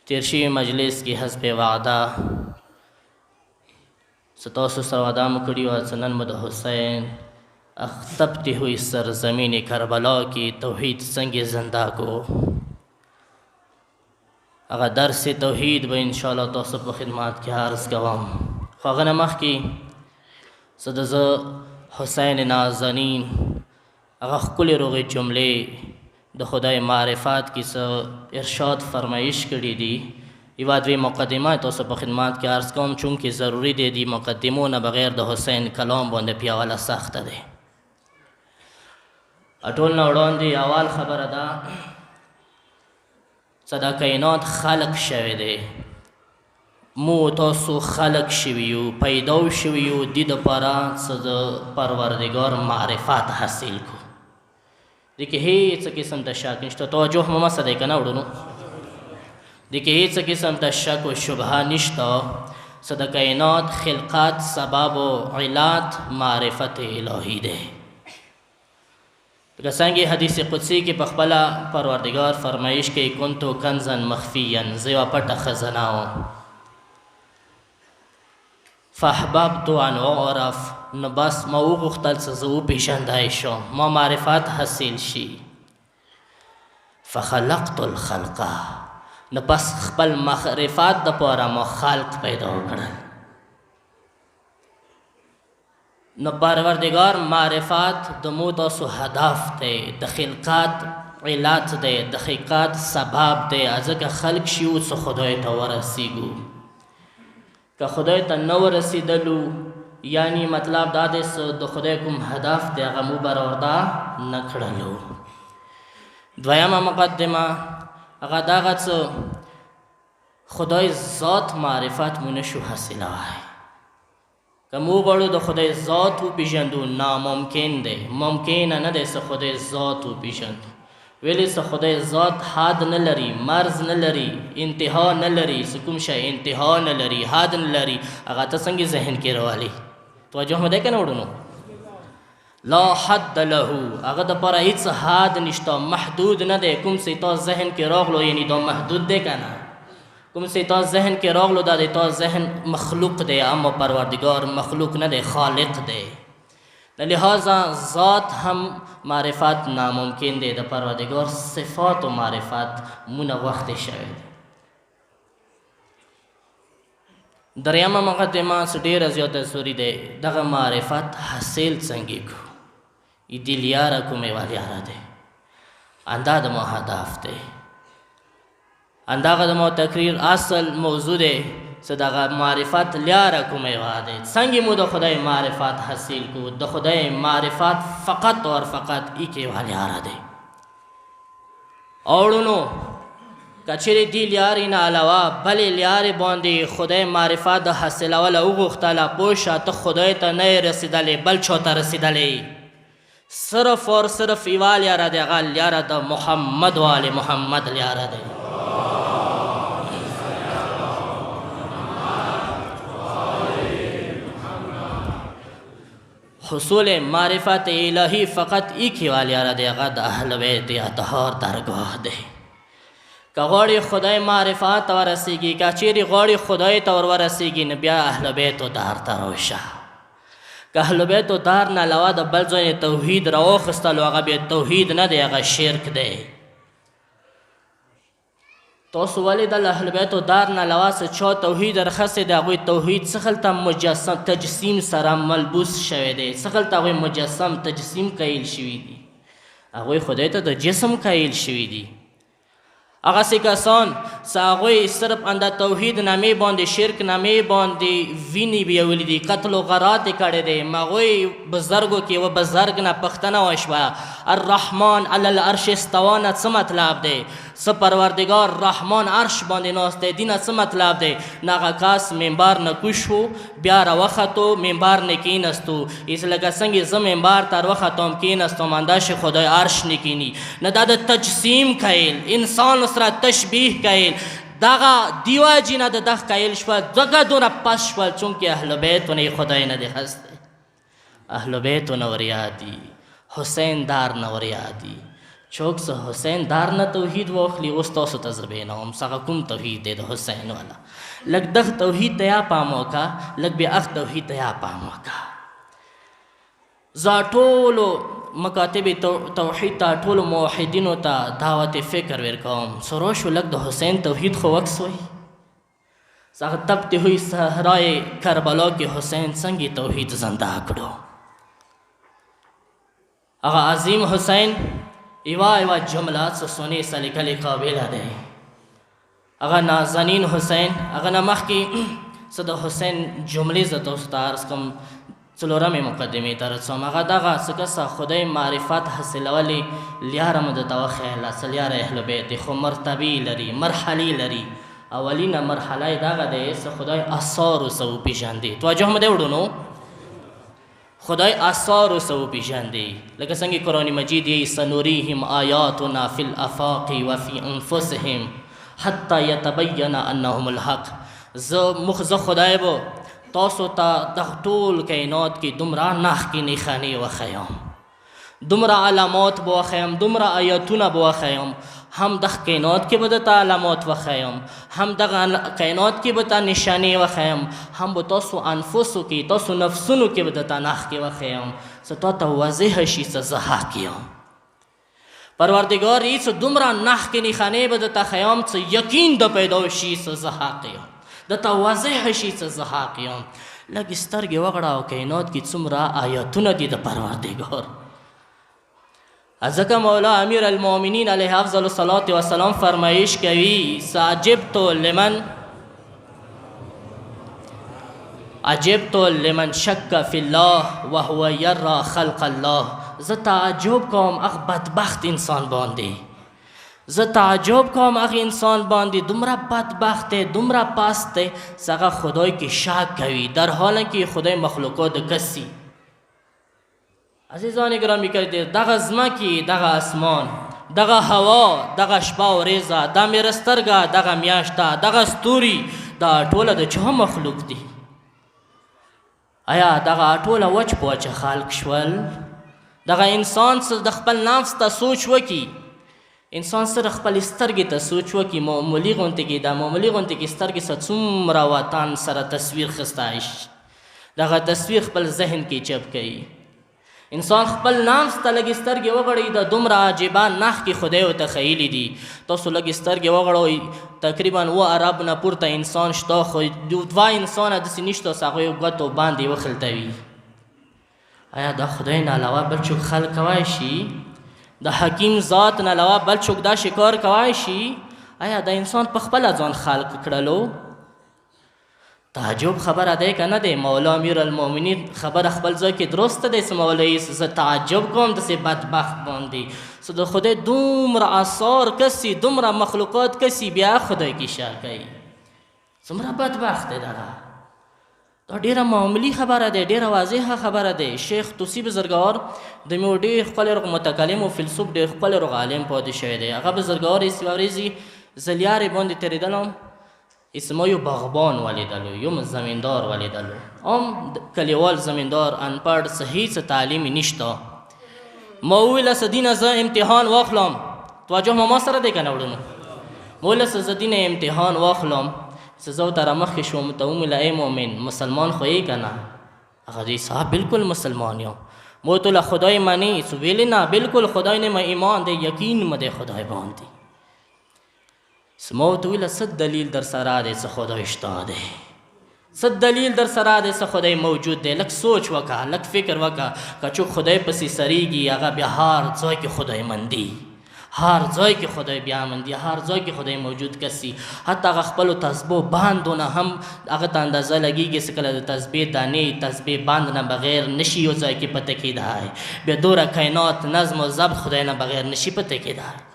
تیر شوي مجلس کې حسب وعده څه تاسو سره وعده مو کړې وه چې نن مو د حسین تپتی ہوئی سرزمین کربلا کی توحید څنګه زنده کو هغه درس توحید به انشاءالله تاسو په خدمات کې عرض کوم خو هغه نه مخکې څه د زه حسین نازنین هغه ښکلې روغې جملې د خدای معرفات کې څه ارشاد فرمایش کړي دي یوه دوی مقدمه تاسو په خدمات کې عرض کوم چونکې ضروري دی دي مقدمو نه بغیر د حسین کلام باندې پیاوله سخته دی اټول نه وړاندې اول خبره ده چې دا کائنات خلق شوی دی مو تاسو خلق شوي یو پیدا شوي یو دې دپاره چې د پروردګار معرفت حاصل کو دې کې هېڅ قسم ته شک نشته توجه مو مسه دی که نه وړونو دې کې هېڅ قسم ته شک و شبهه نشته چې د کائنات خلقت سبب و علت معرفت الهی دی لکه څنګه حدیث قدسی کې په خپله پروردګار فرمایش کوي کنتو کنزا مخفیا زه یوه پټه خزانه وم فاحببت ان اعرف نو بس ما وغوښتل چې زه وپېژندی شم ما معرفت حاصل شي فخلقت الخلقه نو بس خپل معرفت دپاره ما خلق پیدا کړل نو پروردگار معرفت د مو تاسو هدف دی د خلقت علت دی د خلقت سبب دی ځکه خلق شي څه خدای ته ورسیږو که خدای ته نه ورسېدلو یعنی مطلب دا دی د خدای کوم هدف دی هغه مو برآورده نه کړلو دویمه مقدمه هغه دغه څه خدای ذات معرفت مو نشو حاصلوی که مو غواړو د خدای ذات وپېژندو ناممکن دی ممکنه نه دی چې خدای ذات وپېژندو ولې چې خدای ذات حد نه لري مرز نه لري انتها نه لري چې کوم شی انتها نه لري حد نه لري هغه ته څنګه ذهن کې راولي توجه مو دی که نه وړونو لا حد له هغه دپاره هېڅ حد نشته محدود نه دی کوم چې تا ذهن کې راغلو یعنی دا محدود دی که نه کوم چې تا ذهن کې راغلو دا د تا ذهن مخلوق دی اما پروردگار مخلوق نه دی خالق دی لہذا ذات هم معرفت ناممکن دی د پروردگار صفات و معرفت مونه وخت شوی دی دریمه مقدمه څه ډېره زیاته ضروري دی دغه معرفت حاصل څنګه کو دې لیاره کومې والیاره دی اندا د مو هدف دی انداغه د مو تقریر اصل موضوع دی چې دغه معرفت لیاره کومې وا دی څنګه مو د خدای معرفت حاصل کو د خدای معرفت فقط اور فقط ایکې والیاره دی اوړونو کچېرې دې لیارې نه علاوه بلې لیارې باندې خدای معرفت د حاصلوله وغوښتله پوه شه ته خدای ته نه یې رسېدلې بل چا ته رسېدلې صرف اور صرف یوه لیاره دی هغه لیاره د محمد و آل محمد لیاره دی حصول معرفت الهی فقط ایکی والیاره دی هغه د اهل بیت اطهار درگاه دی که غواړې خدای معرفت ته ورسېږي که چیرې غواړې خدای ته ورورسېږي نو بیا اهل بیتو دار ته راشه که اهل بیتو دار نه علاوه د بل ځای توحید راواخیستلو هغه بیا توحید نه دی هغه شرک دی تاسو ولې د اهل بیتو دار نه علاوه څه چا توحید رخصې د هغوی توحید څه خلته مجسم تجسیم سره ملبوس شوی دی څه خلته هغوی مجسم تجسیم قایل شوي دي هغوی خدای ته د جسم قایل شوي دي هغسې کسان چې هغوی صرف انده توحید نامې باندې شرک نامې باندې وینې بیولي دي قتل و غارات یې کړی دی هغوی بزرګو کې یوه بزرګ نه پوښتنه وشوه الرحمن علی العرش استوا نه څه مطلب دی څه پروردګار رحمان عرش باندې ناست دی دې نه څه مطلب دی نه هغه کس منبر نه کوش شو بیا راوختو منبر نه کېنستو هېڅ لکه څنګه زه منبر ته راوختم کېنستم همداسې خدای عرش نه کیني نه دا د تجسیم کیل انسان سره تشبیه کیل دغه دیو جینه د دغ قایل شول دغه دونه پس شول چونکې اهل بیتونه یې خدای نه دی خستی اهل بیتونه ور یادي حسین دار نه ور یادي چوک څه حسین دار نه توحید واخلي اوس تاسو تجربې نه هم څنګه کوم توحید دی د حسین والا لږ دغ توحید ته یا پام وکړه لږ بیا اخ توحید ته یا پام وکړه زه ټولو مکاتب توحید ته ټولو موحدینو ته دعوت فکر ورکوم سرو شو لږ د حسین توحید خو وکسوئ څنګه تپتی ہوئی صحرائے کربلا کے حسین څنګه توحید زنده کړو هغه عظیم حسین ایوا جملات سونے سلیقه قابل ده هغه نازنین حسین هغه نمخ کی صد حسین جمله ز دوستار کم څلورمه مقدمه تر څوم هغه دغه څه خدای معرفت حاصلولي لیارم د توخه لا سلیار اهل بیت خو مرتبه لري مرحله لري اولینه مرحله دغه ده خدای آثار سو پیژندې توجه مده وډونو خدای آثار سو پیژندې لکه څنګه قرآن مجید یې سنوریهم آیاتنا فی الافاق وفی انفسهم حتی یتبین انهم الحق زه خدای بو تاسو ته د ټول کائنات کې دومره نښې نښانې وښیم دومره علامات به وښیم دومره آیاتونه به وښیم هم د کائنات کې به درته علامات وښیم هم دغه کائنات کې به ته نشانې وښیم هم به تاسو انفسو کې تاسو نفسونو کې به درته نښې وښیم څه تا ته واضح شي څه زه حق یم پروردګار یې څه دومره نښې نښانې به درته ښیم څه یقین د پیدا شي څه زه حق یم درته واضح شي څه زه حق یم لږ سترګې وغړه او کائنات کې څومره آیاتونه دي د پروردګار ځکه مولا امیر المؤمنین علیه افضل الصلاة والسلام فرمایش کوي عجبت لمن شک فی الله وهو یرا خلق الله زه تعجب کوم هغه بدبخت انسان باندې زه تعجب کوم هغه انسان باندې دومره بدبخت دی دومره پست دی څنګه خدای کې شک کوي در حالی کې خدای مخلوقات کسی عزیزان گرامی کرده دغه ځمکې دغه اسمان دغه هوا دغه شپه او ورځه دا میره سترګه دغه میاشته دغه ستوري دا ټوله د چا مخلوق دي آیا دغه ټوله وچ په وچه خلق شول دغه انسان څه د خپل نفس ته سوچ وکړي انسان سره خپل سترګې ته سوچ وکړي معمولي غونډې کې دا معمولي غونډې کې سترګې سره څومره وطن سره تصویر خسته دغه تصویر خپل ذهن کې چپ کوي انسان خپل نفس ته لږ سترګې وغړوي د دومره عجیبه نښې خدای ورته ښیلي دي تاسو لږ سترګې وغړوئ تقریبا 7 ارب نه پورته انسان شته خو 2 انسانه داسې نشته چې هغوی ګوتو باندې وخلټوي آیا دا خدای نه علاوه بل څوک خلق کولی شي د حکیم ذات نه علاوه بل څوک دا شکار کولی شي آیا دا انسان په خپله ځان خلق کړلو تعجب خبره دی که نه دی مولا امیر المؤمنین خبره خپل ځای کې درسته دی څه مولوي زه تعجب کوم داسې بدبخت باندې څه د خدای دومره آثار کسي دومره مخلوقات کسي بیا خدای کې شک کوي څومره بدبخت دی دغه دا ډیره معمولي خبره دی ډیره واضحه خبره دی شیخ توسی بزرګوار د مې ډېر ښکلی روغ متکلم و فیلسوف ډېر ښکلی روغ عالم پاتې شوی دی هغه بزرګوار یې یوه ورځې زه لیارې باندې تېرېدلم اسما یو باغبان ولیدلو یو زمیندار ولیدلو هم کلیوال زمیندار انپړ صحیح څه تعلیمي نشته ما وویله څه دینه زه امتحان واخلم توجه ما سره دی که نه وړونو ما وویله څه زه دینه امتحان واخلم څه زه ورته رامخکې شوم ته ومویله ای مؤمن مسلمان خو یې که نه هغه دی صاحب بالکل مسلمان یم ما ورته ویله خدای منې څه ویلې نه بالکل خدای نه مې ایمان دی یقین مې دی خدای باندې ما ورته ویله څه دلیل در سره دی څه خدای شته دی څه دلیل در سره دی څه خدای موجود دی لږ سوچ وکړه لږ فکر وکړه که څوک خدای پسې سریږي هغه بیا هر ځای کې خدای مندي هر ځای کې خدای بیا مندي هر ځای کې خدای موجود کسي حتی هغه خپلو تسبو باندونه هم هغه ته اندازه لګېږي چې کله د تسبې دانې تسبې باند نه بغیر نشي یو ځای کې پته کېدی بیا دوره کائنات نظم و ضبط خدای نه بغیر نشي پته کېدی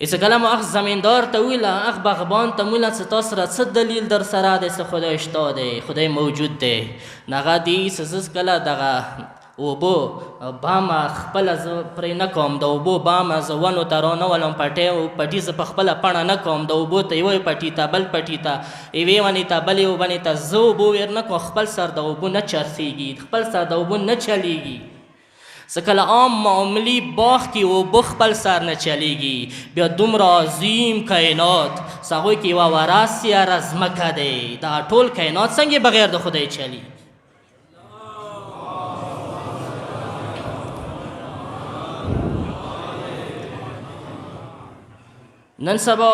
ایسه کله مو اخ زمیندار ته ویله اخ باغبان ته ویله څه تا سره څه دلیل در سره دی څه خدای شته دی خدای موجود دی هغه دی څه زه کله دغه اوبو بامه خپله زه پرې نه کوم د اوبو بامه زه ونو ته رانولم پټي زه په خپله پڼه نه کوم د اوبو ته یوې پټي ته بل پټي ته یوې ونې ته بلې ونې ته زه اوبو ور نه کوم خپل سر د اوبو نه چرسېږي خپل سر د اوبو نه چلیږي سکل عام معاملی باغ کې اوبه خپل سر نه چلیږي، بیا دومره عظیم کائنات هغوی کې یوه وراسیه ځمکه دی، دا ټول کائنات څنګه بغیر د خدای چلی؟ نن سبا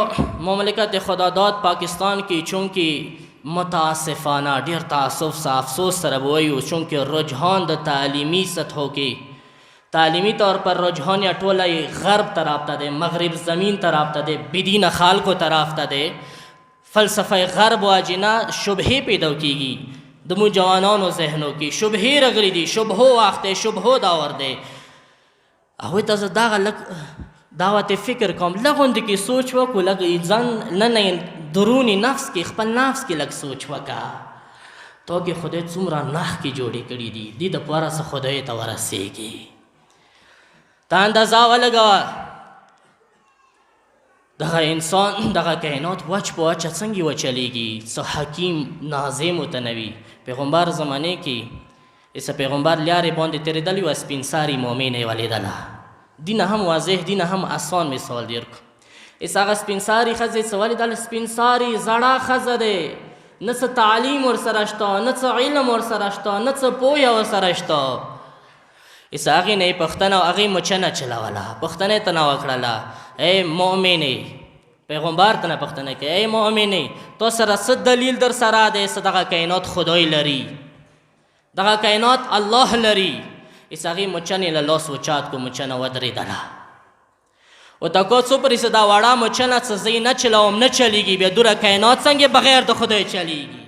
مملکت خداداد پاکستان کې چونکې متاسفانه ډیر تعصب سه افسوس سره به وایو، چونکې رجحان د تعلیمي سطحو کې تعلیمی طور پر رجحان یا ټوله غرب طرف ته دی، مغرب زمین طرف ته دی، بدین خلکو طرف ته دی. فلسفه غرب واجنه شبهې پیدا کیږي د مو جوانانو ذهنو کې، شبهې رغلی دي، شبهو وخت دی، شبهو دور دی. هغوی ته زه دغه لږ دعوت فکر کوم، لږ غوندې کې سوچ وکړو، لږ ځان نه دروني نفس کې خپل نفس کې لږ سوچ وکړه، تو کې خدای څومره نښکې جوړې کړي دي، دې دپاره څه خدای ته ورسېږي. تا اندازه ولګوه دغه انسان دغه کائنات وچ په وچه څنګه وچلیږي، څه حکیم ناظم ورته نه وي. پیغمبر زمانې کې څه پیغمبر لارې باندې تېرېدل، یوه سپین ساري مؤمن یې ولیدله، دینه هم واضح، دینه هم آسان مثال دیر کو. اس هغه سپین ساري ښځې څه ولیدل، سپین ساري زړه ښځه دی، نه څه تعلیم ورسره شته، نه څه علم ورسره شته، نه څه پوهه ورسره شته. اس هغې نه یې پوښتنه هغې مچنه چلوله، پوښتنه یې تنه وکړله، ای مؤمنې، پیغمبر ته نه پوښتنه کوي، ای مؤمنې تو سره څه دلیل در سره دی څه دغه کائنات خدای لري، دغه کائنات الله لري؟ اس هغې مچنې له لاس وچات کو، مچنه ودرېدله. ورته کو څو پرې څه دا وړه مچنه څه زه یې نه چلوم نه چلیږي، بیا دوره کائنات څنګه بغیر د خدای چلیږي؟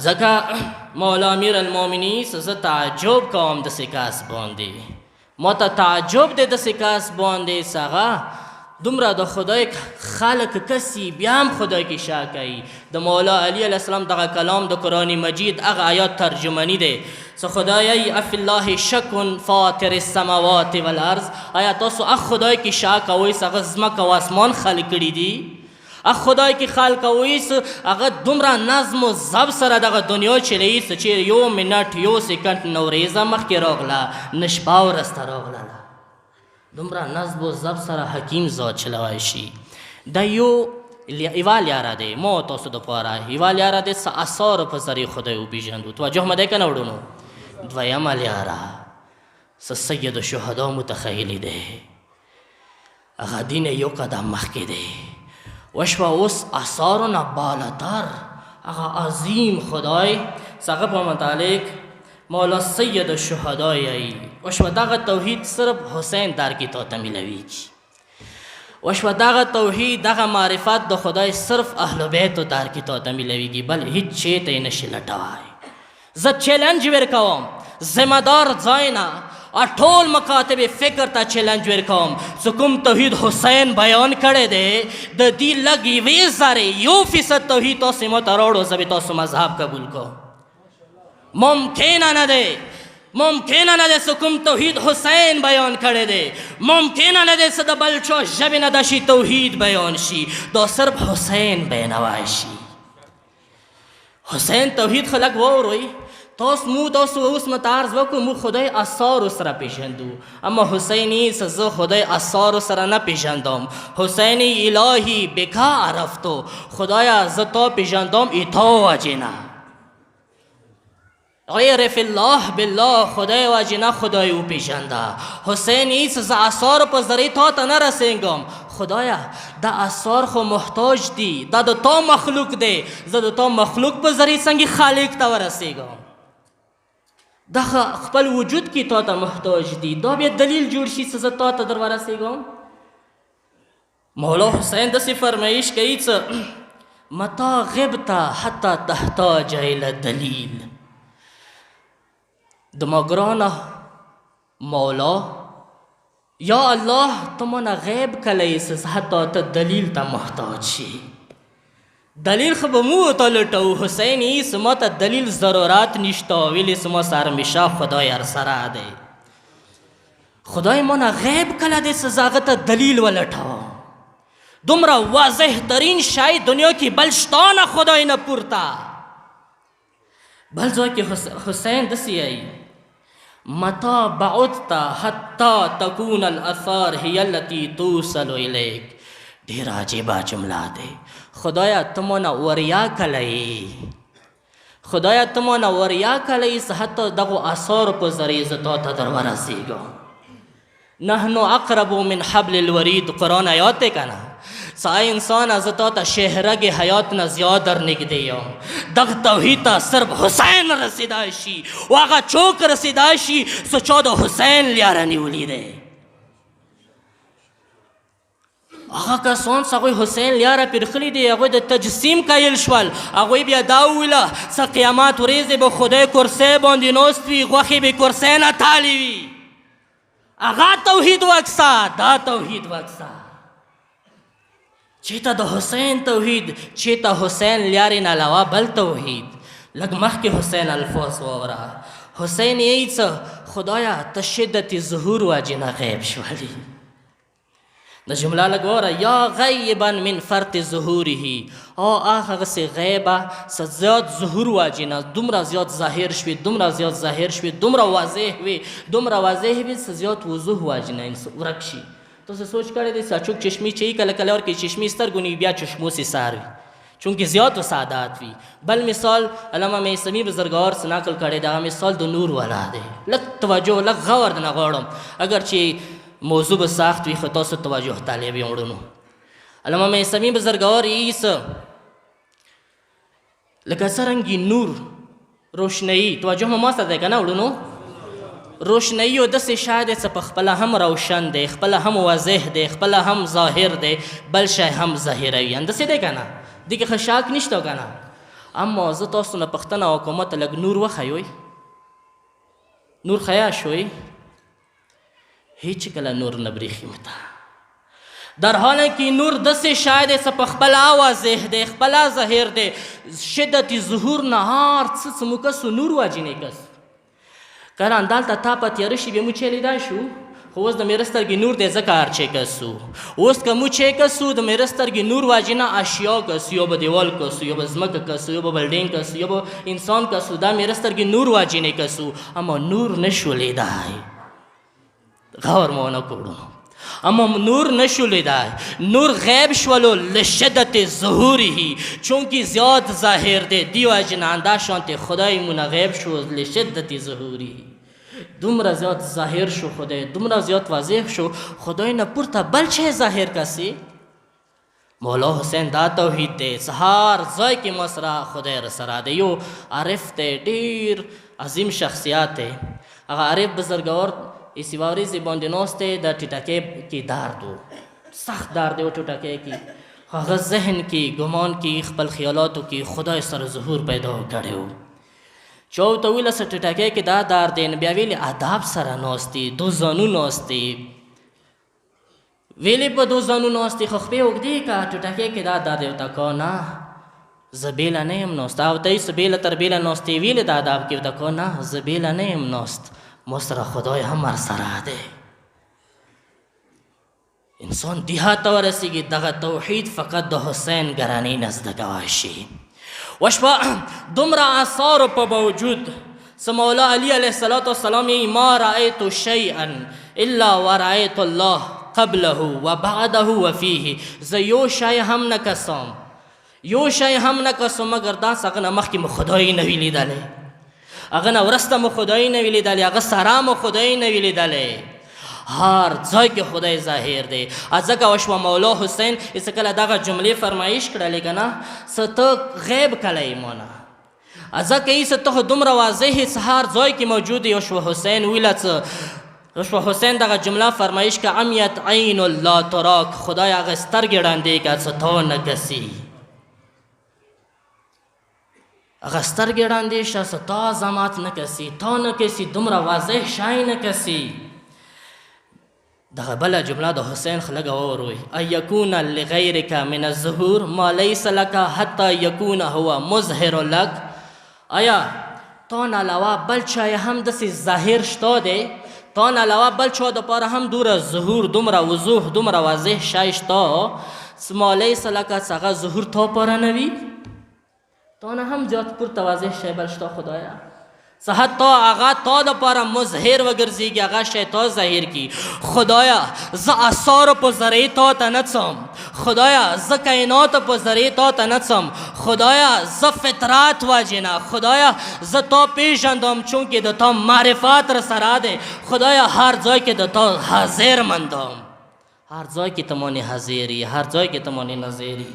ځکه مولا امیر المؤمنین زه تعجب کوم داسې کس باندې، ما ته تعجب دی داسې کس باندې څه هغه دومره د خدای خلق کسی بیا هم خدای کې شک کوي. د مولا علی علیه السلام دغه کلام د قرآن مجید هغه آیات ترجمانی دی، څه خدایه اف الله شک فاطر السماوات والارض، آیا تاسو اخ خدای کې شک کوئ څه هغه ځمکه او اسمان خلق کړي دي؟ اخ خدای کې خلق کوئ څه هغه دومره نظم و ضبط سره دغه دنیا چلوي څه چې یو منټ یو سکنډ نه ورېځه مخکې راغله نه شپه ورسته راغله، دومره نظم و ضبط سره حکیم ذات چلوی شي. دا یوه لیاره دی ما تاسو دپاره، یوه لیاره دی څه اثارو په ذریعې خدای وپېژندو، توجه مه دی که نه وړونو. دویمه لیاره څه سید الشهدا متخیلي دی، هغه دین یو قدم مخکې دی. وشوه اوس اثارو نه بالاتر هغه عظیم خدای څه هغه په متعلق مولا سید الشهدا یی. وشوه دغه توحید صرف حسین در کې تا ته میلویږي، وشوه دغه توحید دغه معرفت د خدای صرف اهل بیتو در کې تا ته میلویږي، بل هیڅ چی ته یې نشي لټوای. زه چیلنج ورکوم ذمه دار ځای نه ټول مکاتب فکر ته چیلنج ورکوم، څه کوم توحید حسین بیان کړی دی د دې لږ یوې ذرې 1% توحید تاسې ماته راوړو زه به تاسو مذهب قبول کوم. ممکنه نه دی، ممکنه نه دی څه کوم توحید حسین بیان کړی دی، ممکنه نه دی څه د بل چا ژبې نه دا شي توحید بیان شي، دا صرف حسین بیانوی شي. حسین توحید خلق واوروئ، تاسو اوس مته عرض وکړو موږ خدای اثارو سره پیژندو، اما حسینی څه زه خدای اثارو سره نه پیژندم. حسینی الهی بکا عرفتو، خدایا زه تا پیژندم ایتا وجنه، غیرف الله بالله خدای وجنه خدای او پیژنده. حسینی څه زه اثارو په ذریعه تا ته نه رسېږم، خدایا دا اثار خو محتاج دي، دا د تا مخلوق دی، زه د تا مخلوق په ذریعه څنګه خالق ته ورسېږم؟ دا خپل وجود کې تا ته محتاج دي، دا بیا دلیل جوړ شي څه زه تا ته در ورسېږم؟ مولا حسین داسې فرمایش کوي څه متا غبت حتی تحتاج الی دلیل. د ما ګرانه مولا یا الله ته مانه غیب کلی څه حتی ته دلیل ته محتاج شي. دلیل خو به مو ته لټو، حسین ایس ما ته دلیل ضرورت نشته، ویلې سما سر میشه خدای هر سره دی. خدای مانه غیب کله دی څه زه هغه ته دلیل ولټوم، دومره واضح ترین شای دنیا کې بل شته نه خدای نه پورته. بل ځای کې حسین داسې وایي متى بعدت حتى تكون الآثار هي التي توصل إليك. ډېر عجیبه جمله ده. خدایا ته مونه وریا کلی، خدایا ته مونه وریا کلی څه حتی دغو آثارو په ذریعې زه تا ته در ورسېږم. نحن اقرب من حبل الورید قرآن آیات دی که نه. سای انسان از تا ته شهرگ حیات نه زیاد در نږدې یم. دغه توحید ته صرف حسین رسیدای شي و هغه چوک رسیدای شي څه چا د حسین لیاره نیولي دی. هغه کسان چې هغوی حسین لیاره پرخلي دي هغوی د تجسیم قایل شول. هغوی بیا دا وویله څه قیامت ورځې به خدای کرسی باندې ناست وي غوښې به کرسی نه تالی وي. هغه توحید وکسه، دا توحید وکسه. چېته د حسین توحید، چېته حسین لیارې نه علاوه بل توحید. لږ مخکې حسین الفاظ واوره. حسین یې څه خدایا ته شدت ظهور وجې نه غیب شولي. د جمله لږ واوره یا غیبا من فرط ظهوره. هغسې غیبه څه زیات ظهور وجې نه دومره زیات ظاهر شوي، دومره زیات ظاهر شوي، دومره واضح وي، دومره واضح وي څه زیات وضوح وجې نه ورک شي. تاسو سوچ کړی دی چې چوک چشمي چې کله کله ورکړي چشمي سترګو نه بیا چشمو سې سار وي چونکې زیات و سعادت وي. بل مثال علامه میثمي بزرګوار څه نقل کړی دی، هغه مثال د نور والا دی. لږ توجه لږ غور نه غواړم اگر چې موضوع به سخت وي خو تاسو توجه طالب یم وړونو. علامه میثمي بزرګوار یې څه لکه څرنګې نور روشنایي توجه مو ما سره دی که نه وړونو. روشنایی او داسې شی دی څه په خپله هم روشن دی، خپله هم واضح دی، خپله هم ظاهر دی، بل شی هم ظاهروي. همداسې دی که نه؟ دې کې ښه شک نشته که نه؟ اما زه تاسو نه پوښتنه وکړم ماته لږ نور وښیوئ. نور ښیه شوئ؟ هیڅ کله نور نه برېښي مته. در حاله کې نور داسې شی دی څه په خپله واضح دی، خپله ظاهر دی. شدت ظهور نه هر څه مو کسو نور واجینې کس کران دلته تا په تیاره شي بیا مو چې لیدای شو خو اوس د میره سترګې نور دی ځکه هر چې کسو. اوس که مو چې کسو د میره سترګې نور واجینه اشیا کسو، یا به دیوال کسو، یا به ځمکه کسو، یا به بلډینګ کسو، یا به انسان کسو، دا میره سترګې نور واجینې کسو اما نور نشو لیدای. غور مو ونه کړو اما نور نشو لیدای. نور غیب شولو لشدت ظهوره چونکه زیاد ظاهر دی دی وجه انده شانت خدای مون غیب شو لشدت ظهوره. دومره زیاد ظاهر شو خدای، دومره زیاد واضح شو خدای نه پورته بل چه ظاهر کسی. مولا حسین دا توحید دی. سهار ځای کې ما سره خدای رسره دی. یو عارف دی ډېر عظیم شخصیت دی. هغه عارف بزرګوار اسی واریزی باندې ناست دی د ټیټکۍ کې درد و سخت درد و ټیټکۍ کې. هغه ذهن کې ګمان کې خپل خیالاتو کې خدای سره ظهور پیدا کړی و. چا ورته ویله څه ټیټکۍ کې دا درد دی نو بیا ویلې ادب سره ناست دی، دو زانو ناست دی. ویلې په دو زانو ناست دی خو خپې اوږدې که ټیټکۍ کې دا درد دی ورته که نه زه بیله نه یم ناست. او ته یې څه بیله تر بیله ناست یې ویلې د ادب کې ورته که نه زه بیله نه یم ناست ما سره خدای هم ورسره دی. انسان دې حد ته ورسېږي دغه توحید فقط د حسین ګرانۍ نه زده کوی شي. وشوه دومره آثارو په باوجود څه مولا علی علیه السلام یې ما رأیت شیئا الا ورأیت الله قبله و بعده و فیه. زه یو شی هم نه کسم، یو شی هم نه کسم مګر دا څه هغه نه مخکې مو خدای نه وي لیدلی، هغه نه وروسته مو خدای نه وي لیدلی، هغه سره مو خدای نه وي لیدلی. هر ځای کې خدای ظاهر دی. ځکه وشوه مولا حسین څه کله دغه جملې فرمایش کړلې که نه څه ته غیب کلی مانه ځکه یې څه ته دومره واضح څه هر ځای کې موجود یې. وشوه حسین ویله څه وشوه حسین دغه جمله فرمایش که عمیت عین لا تراک خدای هغه سترګې ړندې که څه تا نه کسي، هغه سترګې ړندې شه څه تا زمات نه کسي، تا نه کسي، دومره واضح شی نه کسي. دغه بله جمله د حسین خلګه واوروئ ان یکون لغیرک من الظهور ما لیس لک حتی یکون هو مظهر لک. آیا تا نه علاوه بل چا هم داسې ظاهر شته دی؟ تا نه علاوه بل چا دپاره هم دومره ظهور، دومره وضوح، دومره واضح شی شته مولای سلکت سغه ظهور تا پاره نوی تا نه هم زیاد پورته واضح شی بل شته خدایا څه حتی هغه تا دپاره مظهر وګرځېږي هغه شی تا ظاهر کی خدایا زه اثارو په ذریعې تا ته نه څم خدایا زه کائناتو په ذریعې تا ته نه څم خدایا زه فطرت وجې نه خدایا زه تا پیژندم چونکې د تا معرفت را سره دی خدایا هر ځای کې د تا حاضر مندم هر ځای کې ته مانې حاضري هر ځای کې ته مانې نظري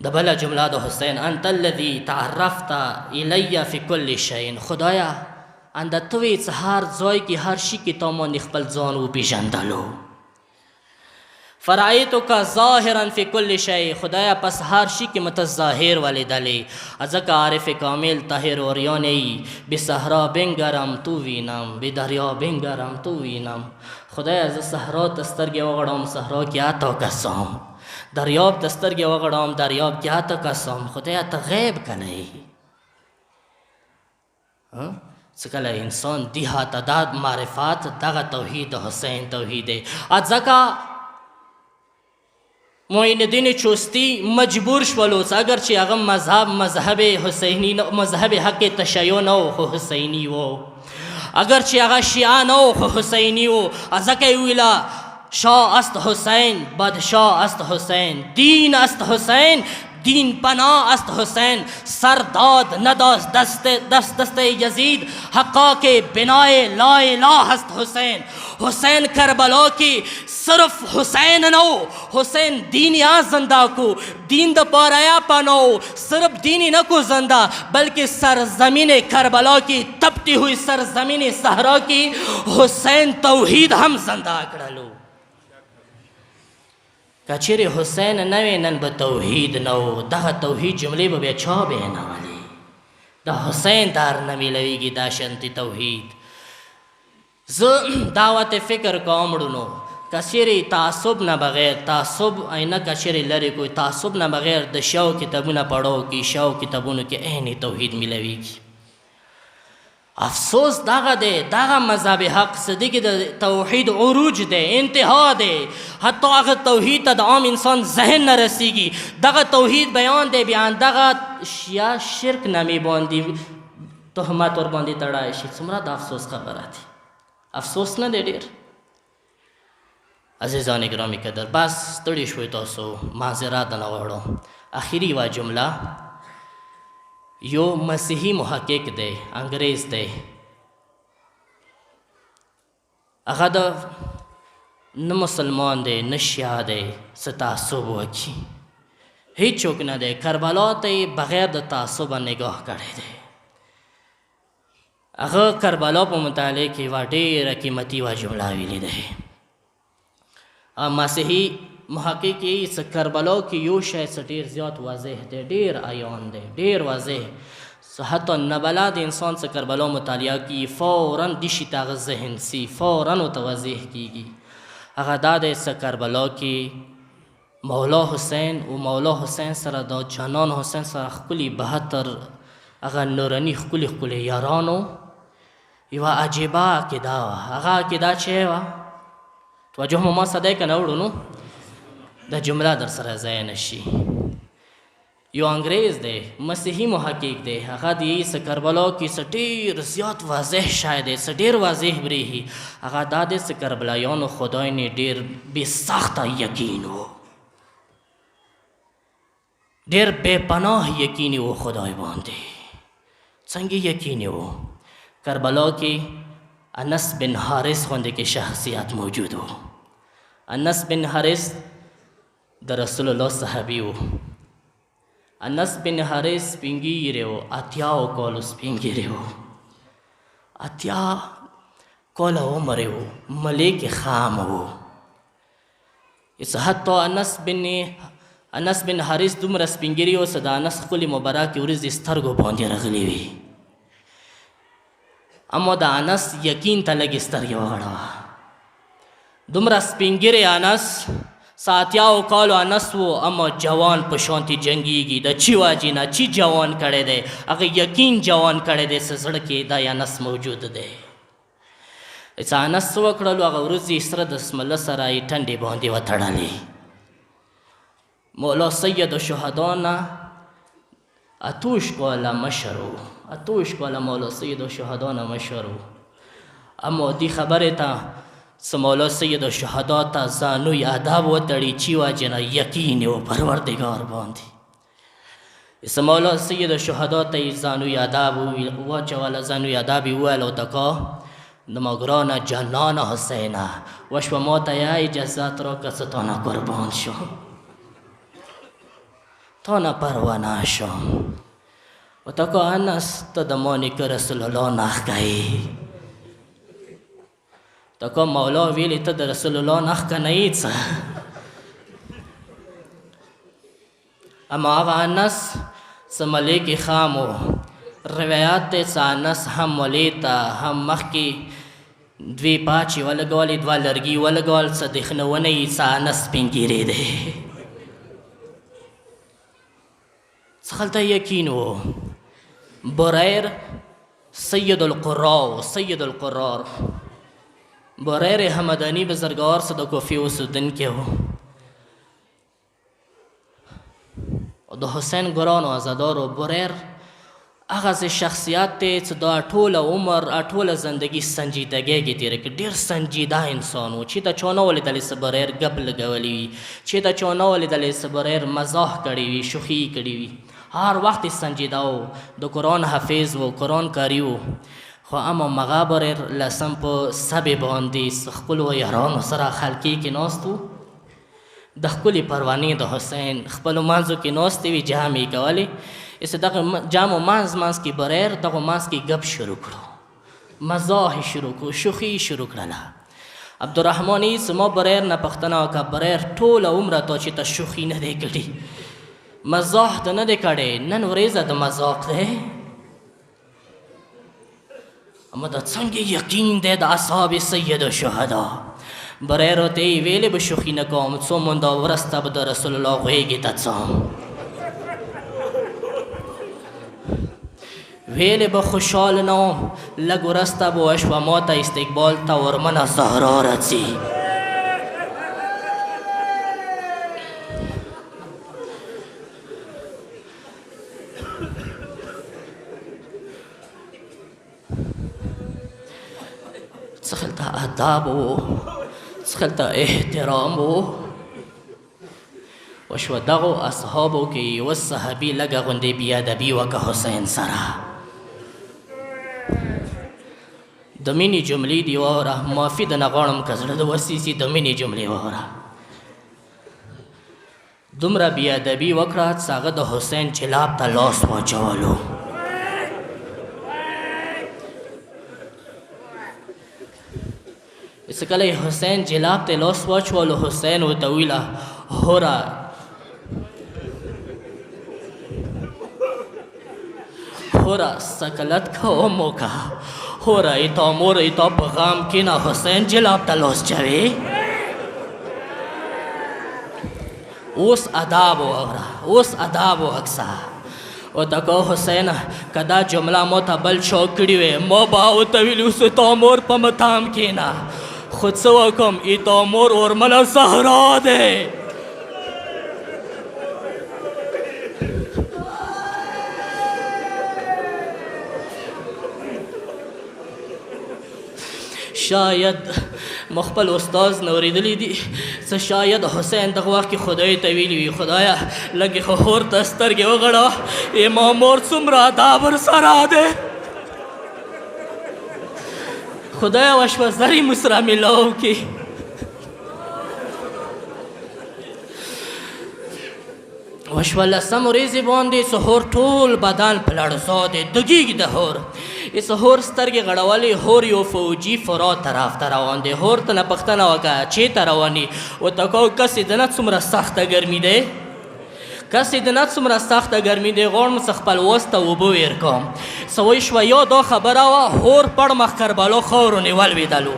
د بله جمله د حسین انت الذي تعرفت الی فی کل شیء خدایا انده ته وې څه هر ځای کې هر شي کې تا مانې خپل ځان وپېژندلو فرأیتک ظاهرا فی کل شیء خدایا پس هر شي کې مته ظاهر ولیدلې ځکه عارف کامل طاهر اوریان ای به صحرا بنگرم تو وینم به دریا بنگرم تو وینم خدایا زه صحرا ته سترګې وغړوم صحرا کې اته کسام دریاب ته سترګې وغړوم دریاب کې اته کسام خدایا ته غیب کنه ای څه کله انسان دی هاته دا معرفت دغه توحید حسین توحید دی ځکه معین الدین چستی مجبور شولو اگر چې هغه مذهب حسینی مذهب حق تشیع نه و خو حسینی و اگر چې هغه شیعه نه و خو حسینی و ځکه یې ویله شاه است حسین بادشاه است حسین دین است حسین دین پناه است حسین سرداد نداشت دست یزید حقا کے بنائے لا الہ است حسین حسین کربلا کی صرف حسین نو حسین دین یا زندہ کو دین دا پارایا پنو صرف دینی نہ کو زندہ بلکہ سرزمین کربلا کی تپتی ہوئی سرزمین صحرا کی حسین توحید ہم زندہ کرلو کچیر حسین نوی نن به توحید نو دغه توحید جمله به بیا چا بیانولی د حسین در نمیلویگی دا شنتی توحید زه دعوت فکر کوم ړونو کچیر تعصب نه بغیر تعصب اینا کچیر لري کوئی تعصب نه بغیر د شاو کتابونه پڑھو کی شاو کتابونو کې عین توحید ملویږي افسوس دغه دی دغه مذهب حق صدیق د توحید عروج دی انتها دی حتی هغه توحید ته د عام انسان ذهن نه رسیږي دغه توحید بیان دی بیان دغه یا شرک نامې باندې تهمت ور باندې تړای شي څومره د افسوس خبره دی افسوس نه دی ډېر عزیزان گرامی قدر بس ستړي شوي تاسو معذرت نه غواړم اخري یوه جمله یو مسیحی محقق دی انګریز دی هغه د نه مسلمان دی نه شیعه دی څه تعصب وکړي هیڅوک نه دی کربلا ته بغیر د تعصبه نگاه کړی دی هغه کربلا په متعلق یوه ډېره قیمتي یوه جمله ویلې دی مسیحي محقق یې څه کربلا کې یو شی څه ډېر زیات واضح دی ډېر عیان دی ډېر واضح حتی نبلا د انسان څه کربلا مطالعه کیږي فوراً دې شي ته هغه ذهن سي فوراً ورته واضح کیږي هغه دا دی څه کربلا کې مولا حسین و مولا حسین سره د جانان حسین سره ښکلي 72 هغه نوراني ښکلي ښکلي یارانو یوه عجیبه عقیده وه هغه عقیده چې وه توجه مو ما صدی که نه وړو نو دا جمله در سره ځای نشي یو انګریز دی مسیحي محقق دی هغه د څه کربلا کې څه ډېر زیات واضح شی دی څه ډېر واضح برېښي هغه دا دی څه کربلایانو خدای نه ډېر بې سخته یقین و ډېر بې پناه یقیني و خدای باندې څنګه یقیني و کربلا کې انس بن حارث غوندې کې شخصیت موجود و انس بن حارث د رسول الله صحابي و انس بن حارث سپین ږیری و 80 کالو سپین ږیری و 80 کاله عمر و ملک خام و حتی انس بن حارث دومره سپین ږیری و چې د انس ښکلې مبارکې ورځې سترګو باندې راغلې وي اما د انس یقین ته لږې سترګې وغړوه دومره سپین ږیری انس 70 کالو انس و اما جوان په شانتي جنګیږي د چی واجی نه چی جوان کړی دی هغه یقین جوان کړی دی چې زړه کې دا انس موجود دی چې انس څه وکړلو هغه ورځې سره د بسم الله سره یې ټنډې باندې وتړلې مولا سید الشهدا نه اتوش کاله مشرو اتوش کاله مولا سید الشهدا نه مشرو اما دی خبره تا مولا سید الشهدا تا زانوی ادب و تړي چی واجنه یقین و پروردگار باندې اس مولا سید الشهدا ته زانوی ادب و چواله زانوی ادب ویل او تکا نمگران جنان حسینه وشو ما ته یا اجازت را کستانه قربان شو تا نه پروانه شو و تکا انس تا دمانی که رسول الله نخ گئی تکا مولا ویلی تا در رسول الله نخ که نید سا اما آغا انس سملیک خامو روایات سا انس هم ولیتا هم مخی دوی پاچی ولگوالی دوا لرگی ولگوال سا دخنونی سا انس پینگیری ده سخلتا یقینو بریر سید القرار سید القرار بریر حمدانی بزرگار صدا کوفی و سودن کے ہو د حسین گران و ازادار و بریر اغاز شخصیت تی چه دا اطول عمر اطول زندگی سنجیدگی گی تیره که دیر سنجیده انسانو چی تا چونه ولی دلی سبریر گب لگولی وی چی تا چونه ولی دلی سبریر مزاح کری وی شخی کری وی هر وقت سنجیده و دو قرآن حفیظ و قرآن کاریو خو اما مغابریر لسم پا سبی باندی سخکل و یاران سرا خلکی که ناستو د خپلې پروانې د حسین خپلو منځو کې ناستې وي جامې کولې اس دغه جامو منځ کې بریر دغه منځ کې ګپ شروع کړو مزاح شروع کړو شوخي شروع کړله عبدالرحمن ایس ما بریر نه پوښتنه وکړه بریر ټوله عمره تا چې ته شوخي نه دی کړي مزاح ته نه دی کړی نن ورځه د مذاق دی اما دا څنګه یقین دی د اصحاب سید الشهدا بریر ته یې ویلې به شوخي نه کوم څو مونده ورسته به د رسول الله غېږې ته ځم ویلې به خوشحال نه وم لږ ورسته به وشوه ما ته استقبال ته ورمنه زهرا راځي څه خلته ادب و څخلته احترام و وشو دغو اصحابو کې یوه صحابي لږه غوندې بیادبي وکړه حسین سره د مینې جملې دي واوره معافي د نه غواړم که زړه د وسیسي د مینې جملې واوره دومره بیادبي وکړه چې هغه د حسین جلاب ته لاس واچولو اس کله حسین جلاب ته لاس واچولو حسین ورته ویله هوره هوره سکلت کوم وکړه هوره ایتا مور ایتا په غم کې نه حسین جلاب ته لاس چوي اوس اداب واوره اوس اداب واکسه او تکو حسین کدا جمله مو ته بل شوق کړي وې ما به ورته ویلي اوس ایتا مور په متام کې نه خود څه وکم ایتا مور ورمنه زهرا دی شاید مخبل استاز نوریدلی دی څه شاید حسین دغه وخت کې خدای ته ویلي وي خدایه لږې خو هور ته سترګې وغړه ما مور څومره ادب ورسره دی خدایا وشوه زری مسره میلاو کی وشوه لسم ورځې باندې سهور ټول بدن په لړزا دی دګیږي د هور سهور سترګې غړولې هور یو فوجي فرات طرف ته روان دی هور ته نه پوښتنه وکړه چېرته روانې ورته کو کسې د نه څومره سخته ګرمي دی کسی د نه څومره سخته ګرمي دی غواړم څه خپل وس ته اوبه ویر کوم څه وشوه یا دا خبره وه هور پړ مخ کربلا خاورو نه ولوېدلو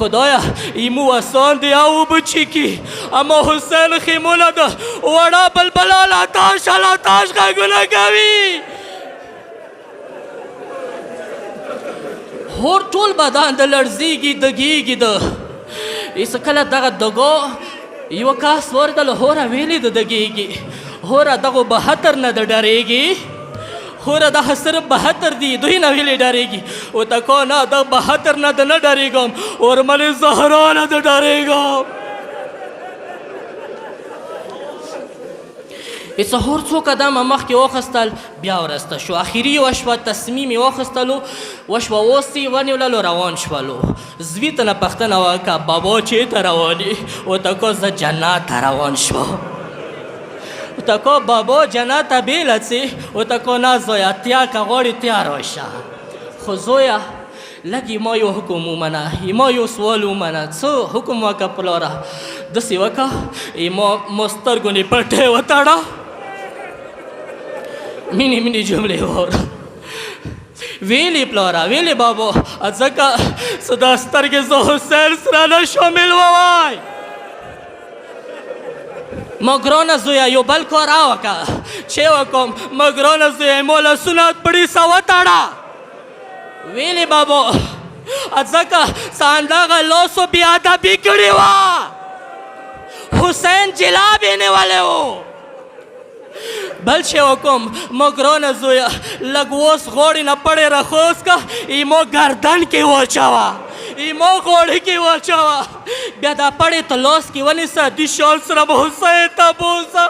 خدایا ایمو آسان دی او اوبه چیکي اما حسین خیمونه د وړه بلبله لاتاش لاتاش غږونه کوي هور ټول بدن د لړزېږي دګېږي د ایسه کله دغه دګو یو کاس ورته هوره ویلې د دګېږي هوره دغو 72 نه د ډارېږي هوره دغه صرف 72 دي دوی نه ویلې ډارېږي او تکو نه د 72 نه د نه ډارېږم ورملې زهرا نه د ډارېږم هور څو قدمه مخکې واخیستل بیا ورسته شو اخري وشوه تصمیم یې واخیستلو وشوه اوس یې ونیوللو روان شولو زوی ته نه پوښتنه وکړه بابا چېرته روان یې ورته زه جنت ته روان شوم ورته بابا جنت ته بیله ځې ورته نه زویه تیا که غواړې تیار وشه خو زویه لږ ما یو حکم ومنه ما یو سوال ومنه څه حکم وکړه پلاره داسې وکړه ما سترګو نه پټې وتړه مینې مینې جملې واوره ویلې پلاره ویلې بابا ځکه څه دا سترګې زه حسین سره نه شامل ووای ما ګرانه زویه یو بل کار وکړه چې وکړم ما ګرانه زویه ما لاسونه پړیسه وتړه ویلې بابا ځکه څه همدغه لاسو بېادبي کړې وه حسین جلاب یې نیولی و بل چې وکړم ما ګرانه زویه لږ اوس غوړې نه پړې راخوس که ایمو ګردن کې واچوه ایمو غوړې کې واچوه بیا دا پړې ته لاس کې ونیسه د شال سره به حسین ته بوځه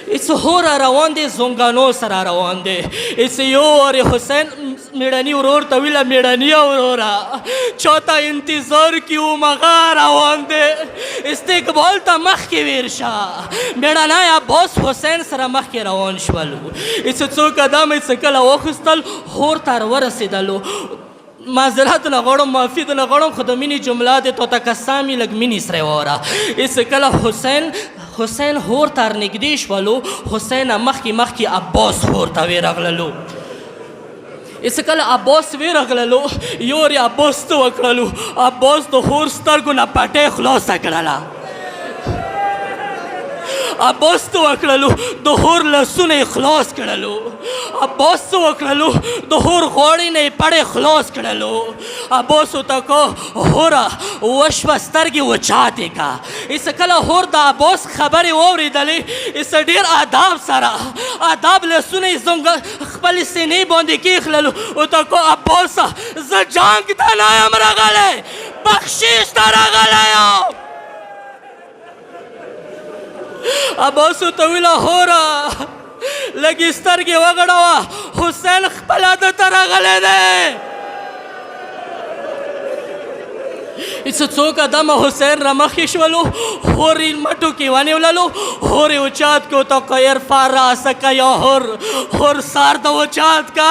ایس هوره روان دی زنګانو سره روان دی ایس یو وارې حسین میړني ورور ته ویله میړنیه وروره چاته انتظار کې و مغه روان دی استقبال ته مخکې ویر شه میړنی عباس حسین سره مخکې روان شولو ایس څو قدم یې څه کله واخیستل هور ته ورسېدلو معذرت نه غواړم معافي نه غواړم خو د مینې جمله دی تو ته قسم یې لږ مینې سره واوره ایس کله حسین هور ته نږدې شولو حسین مخکې عباس هور ته ورغللو ایس کله عباس ورغللو یور یې عباس ته وکړلو عباس د هور سترګو نه پټۍ خلاصه کړله عباس ته وکړلو د هور لاسونه یې خلاص کړلو عباس ته وکړلو د هور غوړې نه یې پړې خلاص کړلو عباس ورته کو هوره وشوه سترګې وچاتې که ایسه کله هور د عباس خبرې واورېدلې ایسه ډېر آداب سره آداب لاسونه یې خپلې سینې باندې کېښللو ورته کو عباسه زه جنګ ته نه یم راغلی بخشش ته راغلی یم عباس ورته ویله هوره لږې سترګې وغړوه حسین خپله دته راغلی دی څو قدمه حسین رمخې شولو هور یې مټو کې ونیوللو هور یې اوچات که ورته که ارفع راسک یا هور سر ته اوچات که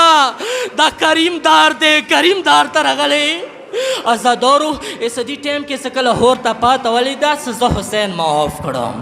دا کریم دار دی کریم دار ته راغلی ازادارو ایسه دې ټایم کې څه کله هور ته پاته ولیده څه زه حسین معاف کړم